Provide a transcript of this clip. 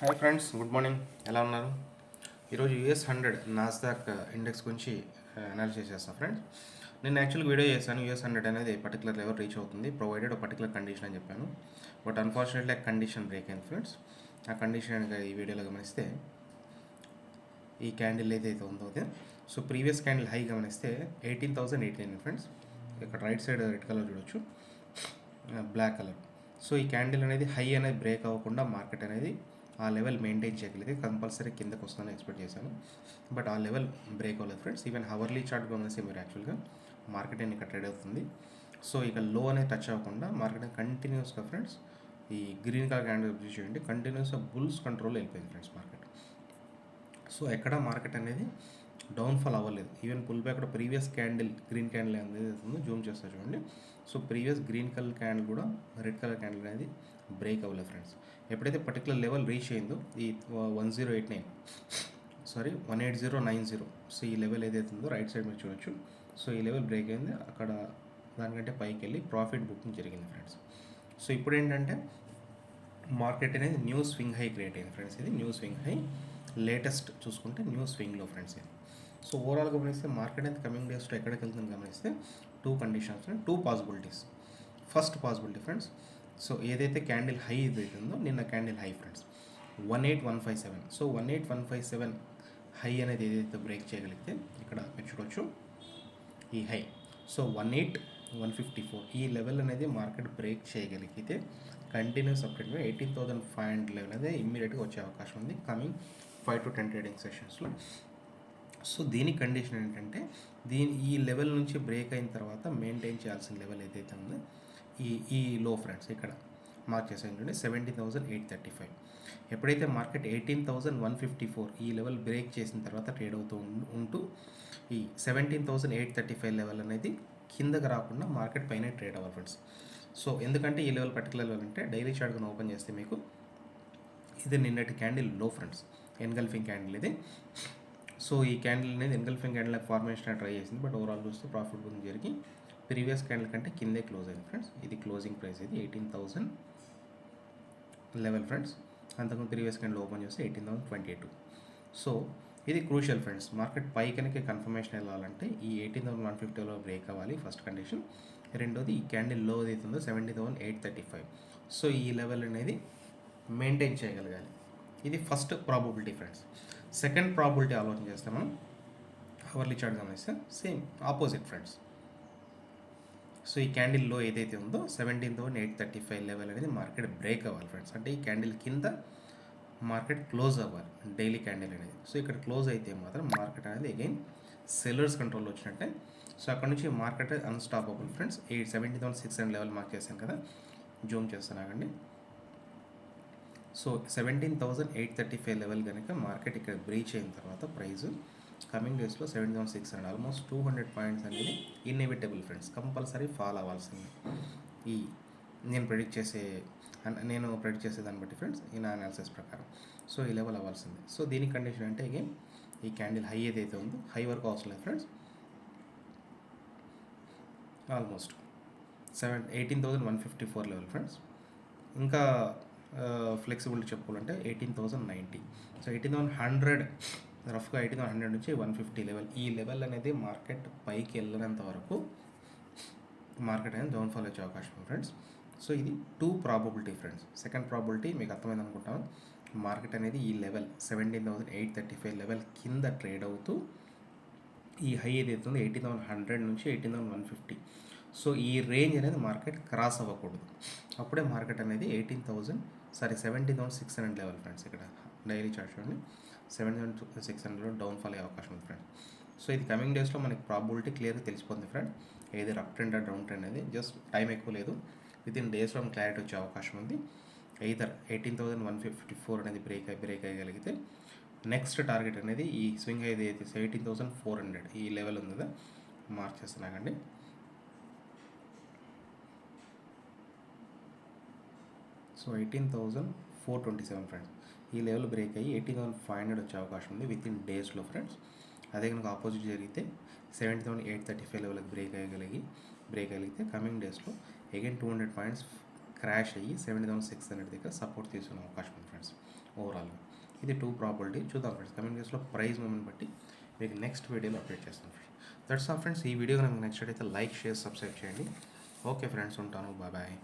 Hi friends, good morning. ఎలా ఉన్నారు? ఈరోజు US 100 నాస్దాక్ ఇండెక్స్ గురించి అనాలిసిస్ చేస్తాను ఫ్రెండ్స్. నేను యాక్చువల్గా వీడియో చేశాను. US 100 అనేది పర్టికులర్ లెవెల్ రీచ్ అవుతుంది ప్రొవైడెడ్ ఒక పర్టికులర్ కండిషన్ అని చెప్పాను. బట్ అన్ఫార్చునేట్లీ ఆ కండిషన్ బ్రేక్ అయింది ఫ్రెండ్స్. ఆ కండిషన్ ఈ వీడియోలో గమనిస్తే ఈ క్యాండిల్ ఏదైతే ఉందో అదే. సో ప్రీవియస్ క్యాండిల్ హై గమనిస్తే 18,089 ఫ్రెండ్స్. ఇక్కడ రైట్ సైడ్ రెడ్ కలర్ చూడొచ్చు, బ్లాక్ కలర్. సో ఈ క్యాండిల్ అనేది హై అనేది బ్రేక్ అవ్వకుండా మార్కెట్ అనేది ఆ లెవెల్ మెయింటైన్ చేయగలిగితే కంపల్సరీ కిందకు వస్తుందని ఎక్స్పెక్ట్ చేశాను. బట్ ఆ లెవెల్ బ్రేక్ అవ్వలేదు ఫ్రెండ్స్. ఈవెన్ హవర్లీ చార్ట్ గమనిస్తే మీరు యాక్చువల్గా మార్కెట్ అనేది ఇక్కడ ట్రేడ్ అవుతుంది. సో ఇక లో అనేది టచ్ అవ్వకుండా మార్కెట్ కంటిన్యూస్గా ఫ్రెండ్స్ ఈ గ్రీన్ కలర్ క్యాండిల్ అబ్జర్వ్ చేయండి, కంటిన్యూస్గా బుల్స్ కంట్రోల్ వెళ్ళిపోయింది ఫ్రెండ్స్ మార్కెట్. సో ఎక్కడ మార్కెట్ అనేది డౌన్ఫాల్ అవ్వలేదు. ఈవెన్ పుల్ బ్యాక్ కూడా ప్రీవియస్ క్యాండిల్ గ్రీన్ క్యాండిల్ అనేది ఉందో జూమ్ చేస్తా చూడండి. So previous green colour candle కూడా రెడ్ కలర్ క్యాండిల్ అనేది బ్రేక్ అవ్వలేదు ఫ్రెండ్స్. ఎప్పుడైతే పర్టికులర్ లెవెల్ రీచ్ అయిందో ఈ 18090, సో ఈ లెవెల్ ఏదైతే ఉందో రైట్ సైడ్ మీరు చూడొచ్చు. సో ఈ లెవెల్ బ్రేక్ అయింది, అక్కడ దానికంటే పైకి వెళ్ళి ప్రాఫిట్ బుకింగ్ జరిగింది ఫ్రెండ్స్. సో ఇప్పుడు ఏంటంటే మార్కెట్ అనేది న్యూ స్వింగ్ హై క్రియేట్ అయింది ఫ్రెండ్స్. ఇది న్యూ స్వింగ్ హై, లేటెస్ట్ చూసుకుంటే న్యూ స్వింగ్లో ఫ్రెండ్స్ ఇది. సో ఓవరాల్ గమనిస్తే మార్కెట్ అనేది కమింగ్ డేస్లో ఎక్కడికి వెళ్తుంది గమనిస్తే two conditions, two possibilities. First possibility friends, so ఏదైతే క్యాండిల్ హై ఏదైతే ఉందో నిన్న candle hi friends 18157. So 18157 high అనేది ఏదైతే బ్రేక్ చేయగలిగితే ఇక్కడ మీరు చూడవచ్చు ఈ హై. సో 18154 ఈ లెవెల్ అనేది మార్కెట్ బ్రేక్ చేయగలిగితే కంటిన్యూస్ అప్డేట్గా 18,500 లెవెల్ అనేది ఇమ్మీడియట్గా వచ్చే అవకాశం ఉంది కమింగ్ 5 to 10 ట్రేడింగ్ సెషన్స్లో. సో దీని కండిషన్ ఏంటంటే ఈ లెవెల్ నుంచి బ్రేక్ అయిన తర్వాత మెయింటైన్ చేయాల్సిన లెవెల్ ఏదైతే ఉందో ఈ లో ఫ్రెండ్స్ ఇక్కడ మార్క్ చేసే 17,835. ఎప్పుడైతే మార్కెట్ 18,154 ఈ లెవెల్ బ్రేక్ చేసిన తర్వాత ట్రేడ్ అవుతూ ఉంటూ ఈ 17,835 లెవెల్ అనేది కిందకి రాకుండా మార్కెట్ పైన ట్రేడ్ అవ్వాలి ఫ్రెండ్స్. సో ఎందుకంటే ఈ లెవెల్ పర్టికులర్ లెవెల్ అంటే డైలీ చార్ట్ ఓపెన్ చేస్తే మీకు ఇది నిన్నటి క్యాండిల్ లో ఫ్రెండ్స్, ఎన్గల్ఫింగ్ క్యాండిల్ ఇది. సో ఈ క్యాండిల్ అనేది ఎన్గల్ఫింగ్ క్యాండిల్ ఫార్మేషన్ ట్రై చేసింది, బట్ ఓవరాల్ చూస్తే ప్రాఫిట్ బుకింగ్ జరిగి ప్రీవియస్ క్యాండిల్ కంటే కిందే క్లోజ్ అయింది ఫ్రెండ్స్. ఇది క్లోజింగ్ ప్రైస్, ఇది 18,000 లెవెల్ ఫ్రెండ్స్. అంతకుముందు ప్రీవియస్ క్యాండిల్ ఓపెన్ చేస్తే 18,022. సో ఇది క్రూషియల్ ఫ్రెండ్స్. మార్కెట్ పై కనుక కన్ఫర్మేషన్ వెళ్ళాలంటే ఈ 18,150లో బ్రేక్ అవ్వాలి ఫస్ట్ కండిషన్. రెండోది ఈ క్యాండిల్ లో ఏదైతుందో 17,835. సో ఈ లెవెల్ అనేది మెయింటైన్ చేయగలగాలి. ఇది first probability friends. Second probability ఆలోచన చేస్తే మనం అవర్లీ చార్ట్ గమనిస్తే సేమ్ ఆపోజిట్ ఫ్రెండ్స్. సో ఈ క్యాండిల్ లో ఏదైతే ఉందో 17,835 లెవెల్ అనేది మార్కెట్ బ్రేక్ అవ్వాలి ఫ్రెండ్స్. అంటే ఈ క్యాండిల్ కింద మార్కెట్ క్లోజ్ అవ్వాలి డైలీ క్యాండిల్ అనేది. సో ఇక్కడ క్లోజ్ అయితే మాత్రం మార్కెట్ అనేది అగైన్ సెల్లర్స్ కంట్రోల్లో వచ్చినట్టే. సో అక్కడ నుంచి market unstoppable friends. 17,600 level mark చేశాను కదా, జూమ్ చేస్తున్నానండి. సో 17,835 లెవెల్ కనుక మార్కెట్ ఇక్కడ బ్రీచ్ అయిన తర్వాత ప్రైస్ కమింగ్ డేస్లో 17,600 ఆల్మోస్ట్ 200 పాయింట్స్ అనేది ఇన్ఎవిటబుల్ ఫ్రెండ్స్, కంపల్సరీ ఫాల్ అవ్వాల్సింది. ఈ నేను ప్రెడిక్ట్ చేసే దాన్ని బట్టి ఫ్రెండ్స్, ఈ నా అనాలిసిస్ ప్రకారం సో ఈ లెవెల్ అవ్వాల్సింది. సో దీని కండిషన్ అంటే అగైన్ ఈ క్యాండిల్ హై ఏదైతే ఉందో హై వరకు అవసరం లేదు ఫ్రెండ్స్. Almost 18,154 level friends. ఇంకా ఫ్లెక్సిబిలిటీ చెప్పుకోవాలంటే 18,090. సో 18,100 రఫ్గా 18,100 నుంచి 150 లెవెల్, ఈ లెవెల్ అనేది మార్కెట్ పైకి వెళ్ళినంత వరకు మార్కెట్ అనేది డౌన్ఫాల్ వచ్చే అవకాశం ఉంది ఫ్రెండ్స్. సో ఇది two probability friends. Second probability మీకు అర్థమైంది అనుకుంటాను. మార్కెట్ అనేది ఈ లెవెల్ 17,835 లెవెల్ కింద ట్రేడ్ అవుతూ ఈ హై ఏదైతే ఉందో 18,100 నుంచి 18,150, సో ఈ రేంజ్ అనేది మార్కెట్ క్రాస్ అవ్వకూడదు. అప్పుడే మార్కెట్ అనేది 17,600 లెవెల్ ఫ్రెండ్స్. ఇక్కడ డైలీ చార్ట్ చూడండి, 17,600లో డౌన్ఫాల్ అయ్యే అవకాశం ఉంది ఫ్రెండ్స్. సో ఇది కమింగ్ డేస్లో మనకి ప్రాబిలిటీ క్లియర్గా తెలిసిపోతుంది ఫ్రెండ్. ఏదైనా అప్ ట్రెండ్ డౌన్ ట్రెండ్ అనేది జస్ట్ టైం ఎక్కువ లేదు, విత్ ఇన్ డేస్లో క్లారిటీ వచ్చే అవకాశం ఉంది. ఎయిదర్ 18,154 అనేది బ్రేక్ అయ్యగలిగితే నెక్స్ట్ టార్గెట్ అనేది ఈ స్వింగ్ అయితే 18,400 ఈ లెవెల్ ఉంది కదా, మార్క్ చేస్తున్నాకండి. సో 18,427 ఫ్రెండ్స్, ఈ లెవెల్ బ్రేక్ అయ్యి 18,500 వచ్చే అవకాశం ఉంది విత్ ఇన్ డేస్లో ఫ్రెండ్స్. అదే కనుక ఆపోజిట్ జరిగితే 17,835 లెవెల్కి బ్రేక్ అయ్యగలిగితే కమింగ్ డేస్లో అగైన్ 200 పాయింట్స్ క్రాష్ అయ్యి 70,600 దగ్గర సపోర్ట్ తీసుకునే అవకాశం ఉంది ఫ్రెండ్స్ ఓవరాల్గా. ఇది 2 ప్రాబిలిటీ చూద్దాం ఫ్రెండ్స్. కమింగ్ డేస్లో ప్రైస్ మూమెంట్ బట్టి మీకు నెక్స్ట్ వీడియోలో అప్డేట్ చేస్తాను ఫ్రెండ్స్. That's all friends. ఈ వీడియో కనుక నచ్చినట్లయితే లైక్, షేర్, సబ్స్క్రైబ్ చేయండి. ఓకే ఫ్రెండ్స్, ఉంటాను. Bye bye.